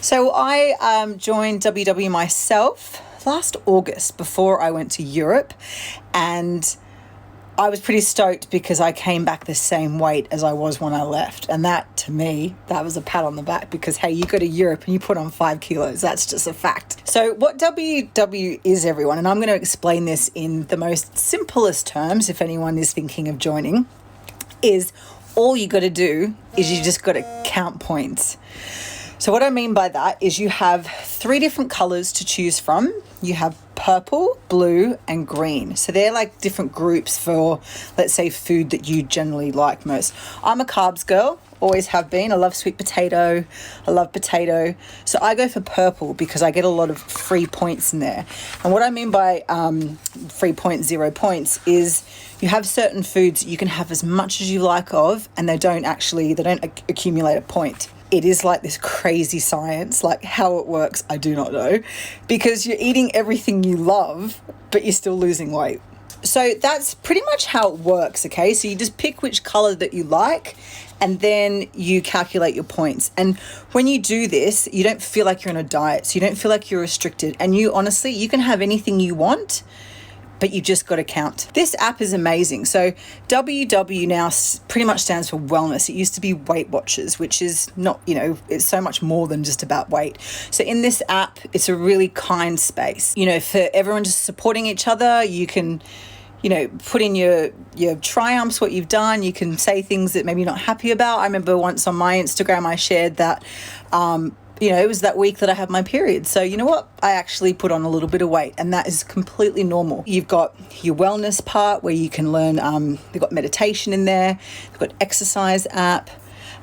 So I joined WW myself last August before I went to Europe, and I was pretty stoked because I came back the same weight as I was when I left. And that, to me, that was a pat on the back because, hey, you go to Europe and you put on 5 kilos. That's just a fact. So what WW is, everyone, and I'm going to explain this in the most simplest terms if anyone is thinking of joining, is all you got to do is you just got to count points. So what I mean by that is you have 3 different colors to choose from. You have purple, blue, and green. So they're like different groups for, let's say, food that you generally like most. I'm a carbs girl, always have been. I love sweet potato. I love potato. So I go for purple because I get a lot of free points in there. And what I mean by free point, 0 points is you have certain foods you can have as much as you like of, and they don't accumulate a point. It is like this crazy science, like how it works, I do not know, because you're eating everything you love, but you're still losing weight. So that's pretty much how it works, okay? So you just pick which color that you like, and then you calculate your points. And when you do this, you don't feel like you're on a diet, so you don't feel like you're restricted. And you honestly, you can have anything you want, but you just got to count. This app is amazing. So WW now pretty much stands for wellness. It used to be Weight Watchers, which is not, it's so much more than just about weight. So in this app, it's a really kind space, for everyone just supporting each other. You can, put in your triumphs, what you've done. You can say things that maybe you're not happy about. I remember once on my Instagram, I shared that, it was that week that I had my period. So you know what? I actually put on a little bit of weight, and that is completely normal. You've got your wellness part where you can learn, they've got meditation in there, they've got exercise app,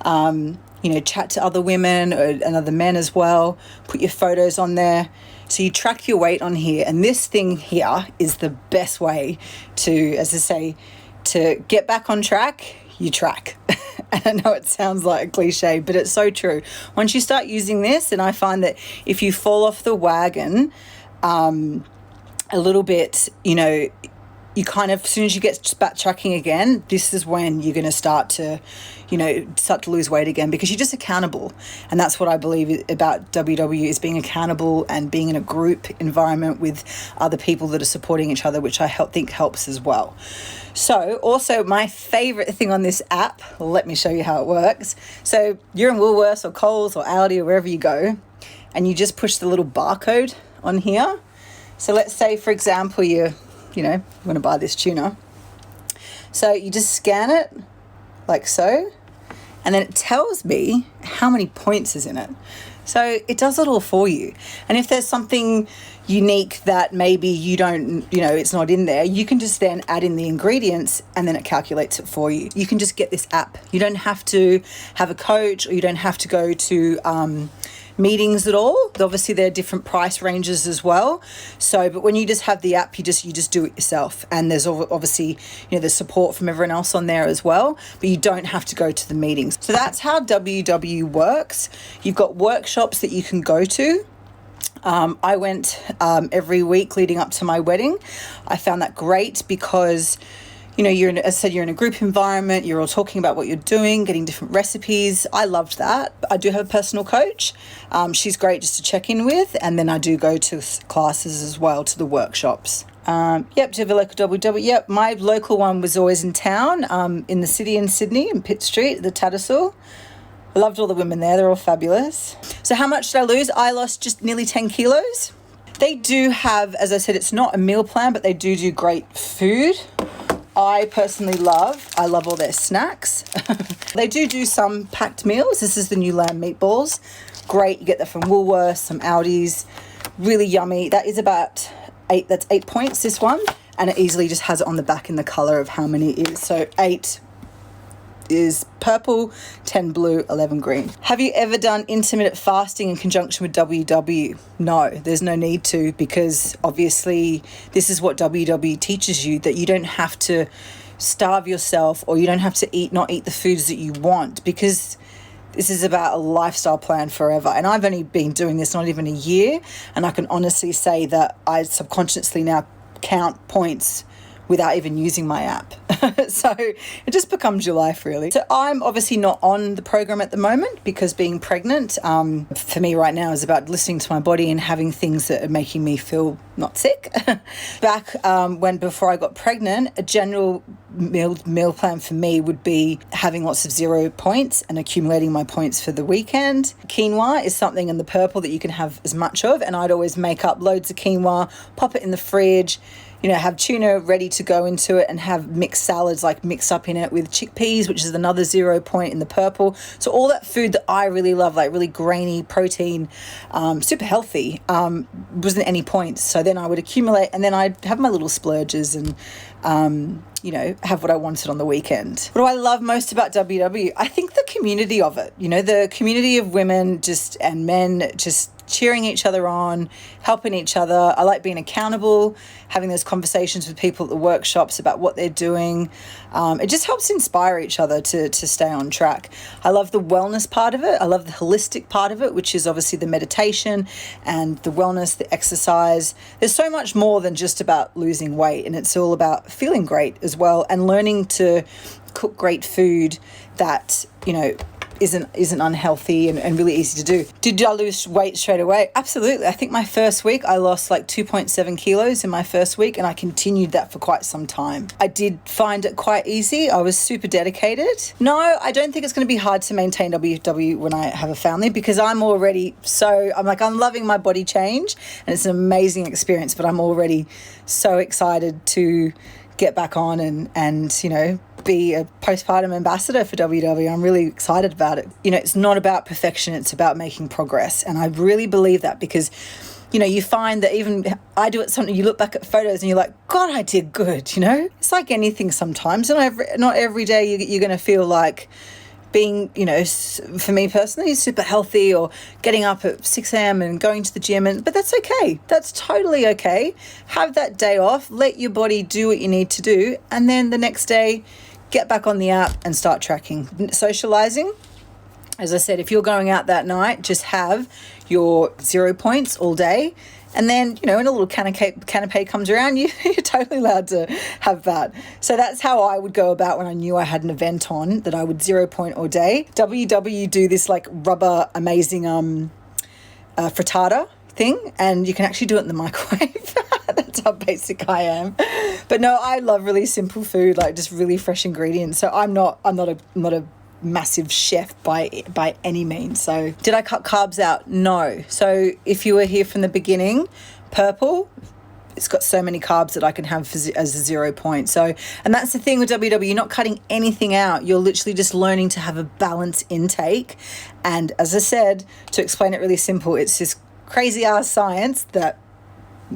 chat to other women and other men as well, put your photos on there. So you track your weight on here, and this thing here is the best way to, as I say, to get back on track, you track. And I know it sounds like a cliche, but it's so true. Once you start using this, and I find that if you fall off the wagon a little bit, you kind of, as soon as you get back tracking again, this is when you're going to start to lose weight again, because you're just accountable. And that's what I believe about WW, is being accountable and being in a group environment with other people that are supporting each other, which I think helps as well. So also my favorite thing on this app, let me show you how it works. So you're in Woolworths or Coles or Aldi or wherever you go, and you just push the little barcode on here. So let's say, for example, you want to buy this tuna. So you just scan it like so, and then it tells me how many points is in it. So it does it all for you. And if there's something unique that maybe you don't, it's not in there, you can just then add in the ingredients, and then it calculates it for you. You can just get this app. You don't have to have a coach, or you don't have to go to meetings at all. Obviously there are different price ranges as well. So, but when you just have the app, you just do it yourself. And there's obviously, there's support from everyone else on there as well, but you don't have to go to the meetings. So that's how WW works. You've got workshops that you can go to. I went every week leading up to my wedding. I found that great because you're in a group environment, you're all talking about what you're doing, getting different recipes. I loved that. I do have a personal coach. She's great just to check in with. And then I do go to classes as well, to the workshops. To have a local WW. Yep, my local one was always in town, in the city in Sydney, in Pitt Street, the Tattersall. I loved all the women there. They're all fabulous. So how much did I lose? I lost just nearly 10 kilos. They do have, as I said, it's not a meal plan, but they do great food. I personally love all their snacks. They do some packed meals. This is the new lamb meatballs. Great, you get that from Woolworths, some Aldi's. Really yummy. That is about 8, that's 8 points, this one. And it easily just has it on the back in the colour of how many it is. So 8 is purple, 10 blue, 11 green. Have you ever done intermittent fasting in conjunction with WW? No, there's no need to, because obviously this is what WW teaches you, that you don't have to starve yourself, or you don't have to not eat the foods that you want, because this is about a lifestyle plan forever. And I've only been doing this not even a year, and I can honestly say that I subconsciously now count points without even using my app. So it just becomes your life, really. So I'm obviously not on the program at the moment because being pregnant, for me right now, is about listening to my body and having things that are making me feel not sick. Back before I got pregnant, a general meal plan for me would be having lots of 0 points and accumulating my points for the weekend. Quinoa is something in the purple that you can have as much of, and I'd always make up loads of quinoa, pop it in the fridge, have tuna ready to go into it, and have mixed salads like mixed up in it with chickpeas, which is another 0 point in the purple. So all that food that I really love, like really grainy protein, super healthy, wasn't any points. So then I would accumulate, and then I'd have my little splurges and have what I wanted on the weekend. What do I love most about WW? I think the community of it, the community of women and men just cheering each other on, helping each other. I like being accountable, having those conversations with people at the workshops about what they're doing. It just helps inspire each other to stay on track. I love the wellness part of it. I love the holistic part of it, which is obviously the meditation and the wellness, the exercise. There's so much more than just about losing weight, and it's all about feeling great as well, and learning to cook great food that, isn't unhealthy and really easy to do. Did I lose weight straight away? Absolutely. I think my first week I lost like 2.7 kilos in my first week, and I continued that for quite some time. I did find it quite easy. I was super dedicated. No, I don't think it's going to be hard to maintain WW when I have a family, because I'm loving my body change, and it's an amazing experience, but I'm already so excited to get back on and be a postpartum ambassador for WW. I'm really excited about it. It's not about perfection, it's about making progress. And I really believe that, because you find that even I do it something, you look back at photos and you're like, God, I did good, It's like anything sometimes. Not every day you're going to feel like being, for me personally, super healthy, or getting up at 6 a.m. and going to the gym. But that's okay. That's totally okay. Have that day off. Let your body do what you need to do. And then the next day, get back on the app and start tracking. Socializing. As I said, if you're going out that night, just have your 0 points all day. And then, when a little canapé comes around, you're totally allowed to have that. So that's how I would go about when I knew I had an event on, that I would 0 point all day. WW do this like rubber amazing frittata thing, and you can actually do it in the microwave. That's how basic I am. But no, I love really simple food, like just really fresh ingredients. So I'm not a massive chef by any means. So did I cut carbs out? No. So if you were here from the beginning, purple, it's got so many carbs that I can have as a 0 point. So, and that's the thing with WW, you're not cutting anything out. You're literally just learning to have a balanced intake. And as I said, to explain it really simple, it's this crazy ass science that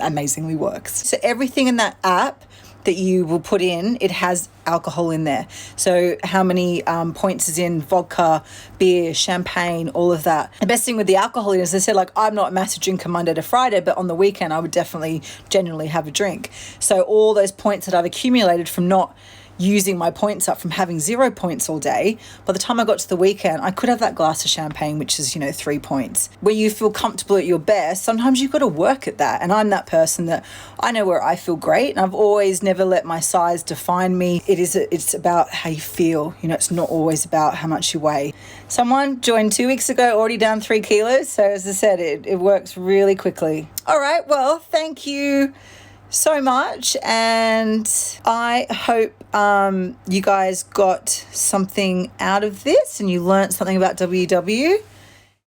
amazingly works. So everything in that app that you will put in, it has alcohol in there. So how many points is in vodka, beer, champagne, all of that. The best thing with the alcohol is, as I said, like I'm not a massive drinker Monday to Friday, but on the weekend I would definitely generally have a drink. So all those points that I've accumulated from not using my points up, from having 0 points all day, by the time I got to the weekend, I could have that glass of champagne, which is, 3 points. When you feel comfortable at your best, sometimes you've got to work at that. And I'm that person that I know where I feel great, and I've always never let my size define me. It's about how you feel. It's not always about how much you weigh. Someone joined 2 weeks ago, already down 3 kilos. So as I said, it works really quickly. All right, well, thank you so much, and I hope you guys got something out of this and you learned something about WW.